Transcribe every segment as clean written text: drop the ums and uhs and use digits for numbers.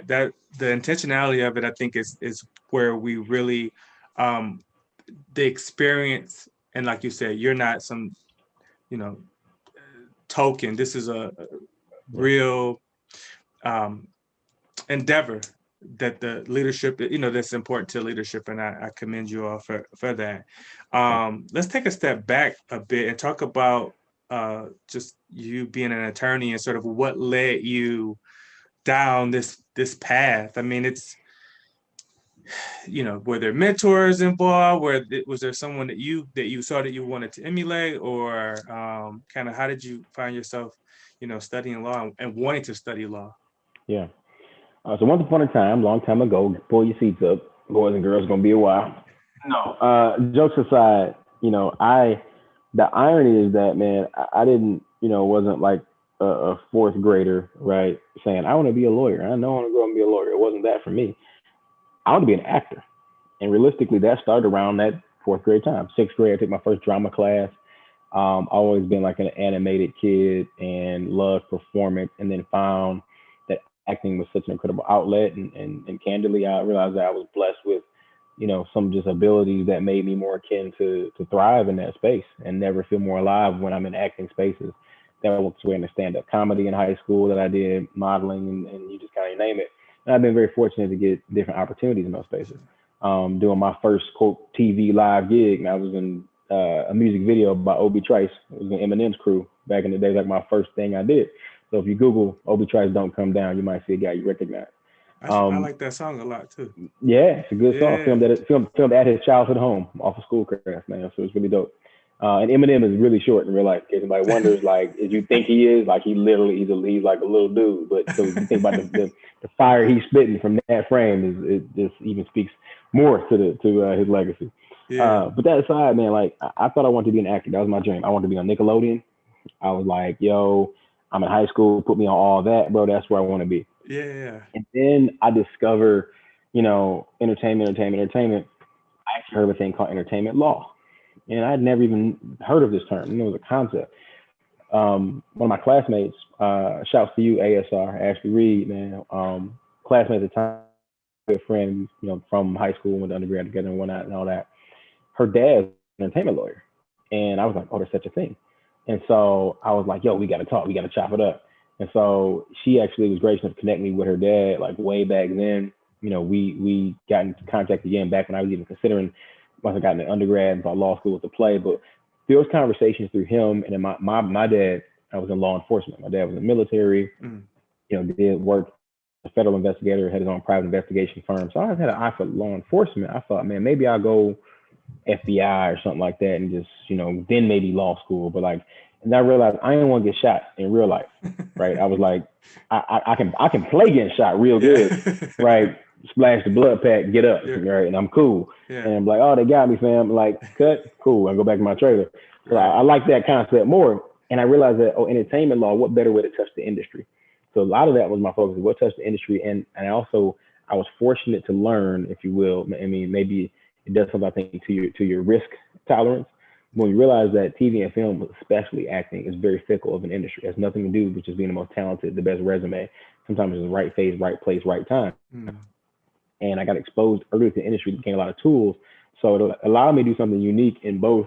that the intentionality of it, I think, is where we really the experience. And like you said, you're not some, you know, token. This is a Yeah. real um, endeavor that the leadership, that's important to leadership, and I commend you all for that. Thank Let's take a step back a bit and talk about just you being an attorney and sort of what led you down this path. I mean, it's, were there mentors involved? Was there someone that you saw that you wanted to emulate, or kind of how did you find yourself, studying law and wanting to study law? you. Yeah. So once upon a time, long time ago, pull your seats up, boys and girls. Gonna be a while. No. Jokes aside, the irony is that, man, I didn't, wasn't like a fourth grader, right? Saying I want to be a lawyer. I know I want to go and be a lawyer. It wasn't that for me. I want to be an actor. And realistically, that started around that fourth grade time. Sixth grade, I took my first drama class. Always been like an animated kid and loved performance, and then found that acting was such an incredible outlet. And candidly, I realized that I was blessed with, some just abilities that made me more akin to thrive in that space and never feel more alive when I'm in acting spaces. That was way into stand-up comedy in high school that I did, modeling, and you just kind of name it. And I've been very fortunate to get different opportunities in those spaces. Doing my first quote TV live gig, and I was in a music video by Obi Trice. It was in Eminem's crew back in the day, like my first thing I did. So if you Google Obi Trice "Don't Come Down," you might see a guy you recognize. I Um, like that song a lot too. yeah, it's a good song. Yeah. Filmed at his childhood home off of Schoolcraft, man. So it's really dope. And Eminem is really short in real life. In case anybody wonders, like, as you think he is, like he literally he's like a little dude. But so you think about the fire he's spitting from that frame is it just even speaks more to his legacy. Yeah. But that aside, man, like I thought I wanted to be an actor. That was my dream. I wanted to be on Nickelodeon. I was like, yo, I'm in high school. Put me on all that, bro. That's where I want to be. Yeah. And then I discover, entertainment. I actually heard of a thing called entertainment law, and I'd never even heard of this term. It was a concept. One of my classmates, shouts to you, ASR, Ashley Reed, man. Classmate at the time, good friend, from high school, went to undergrad together and whatnot and all that. Her dad's an entertainment lawyer, and I was like, oh, there's such a thing. And so I was like, yo, we got to talk, we got to chop it up. And so she actually was gracious enough to connect me with her dad, like way back then. We got in contact again back when I was even considering once I got into undergrad and thought law school was the play. But those conversations through him and then my dad, I was in law enforcement. My dad was in the military, Mm. did work as a federal investigator, had his own private investigation firm. So I always had an eye for law enforcement. I thought, man, maybe I'll go FBI or something like that and just, then maybe law school. But like, and I realized I didn't want to get shot in real life, right? I was like, I can play getting shot real Yeah. good, right? Splash the blood pack, get up, Yeah. right? And I'm cool. Yeah. And I'm like, oh, they got me, fam. Like, cut, cool. I go back to my trailer. So Right. I like that concept more. And I realized that, entertainment law, what better way to touch the industry? So a lot of that was my focus, what touched the industry. And I was fortunate to learn, if you will. I mean, maybe it does something, I think, to your risk tolerance. When you realize that TV and film, especially acting, is very fickle of an industry. It has nothing to do with just being the most talented, the best resume. Sometimes it's the right phase, right place, right time. Mm. And I got exposed early to the industry, became a lot of tools. So it allowed me to do something unique in both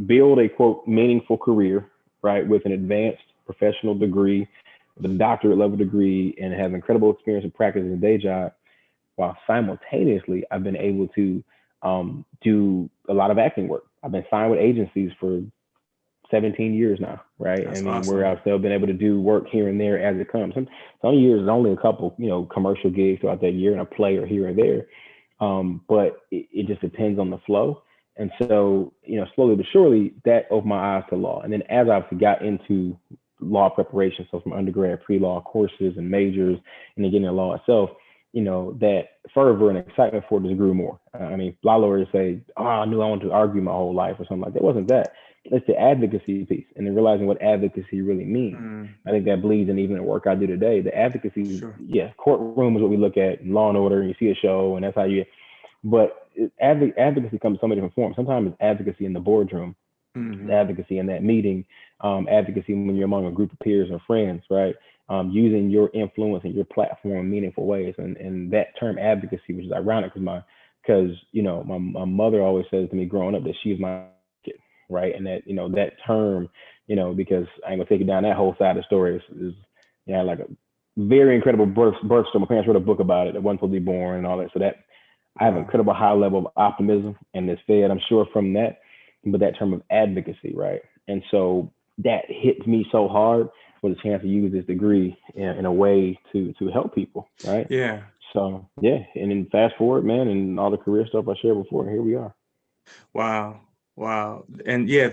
build a quote meaningful career, right, with an advanced professional degree, with a doctorate level degree, and have incredible experience in practice and day job, while simultaneously I've been able to do a lot of acting work. I've been signed with agencies for 17 years now, right? I That's mean, where awesome. I've still been able to do work here and there as it comes. Some years it's only a couple, commercial gigs throughout that year and a play or here and there. But it just depends on the flow. And so, slowly but surely that opened my eyes to law. And then as I got into law preparation, so from undergrad pre-law courses and majors, and then getting into law itself, that fervor and excitement for it just grew more. I mean, law lawyers say, oh, I knew I wanted to argue my whole life or something like that. It wasn't that. It's the advocacy piece and then realizing what advocacy really means. Mm. I think that bleeds in even the work I do today. The advocacy, Sure. yeah, courtroom is what we look at in Law and Order, and you see a show, and that's how you. But advocacy comes in so many different forms. Sometimes it's advocacy in the boardroom, Hmm. advocacy in that meeting, advocacy when you're among a group of peers or friends, right? using your influence and your platform in meaningful ways. And that term advocacy, which is ironic because my mother always says to me growing up that she's my kid, right? And that that term, because I ain't gonna take it down that whole side of the story is like a very incredible birth story. My parents wrote a book about it, that wasn't supposed to be born and all that. So that I have an incredible high level of optimism and it's fed, I'm sure, from that, but that term of advocacy, right? And so that hits me so hard for the chance to use this degree in a way to help people, right? Yeah. So yeah, and then fast forward, man, and all the career stuff I shared before, here we are. Wow. Wow. And yeah,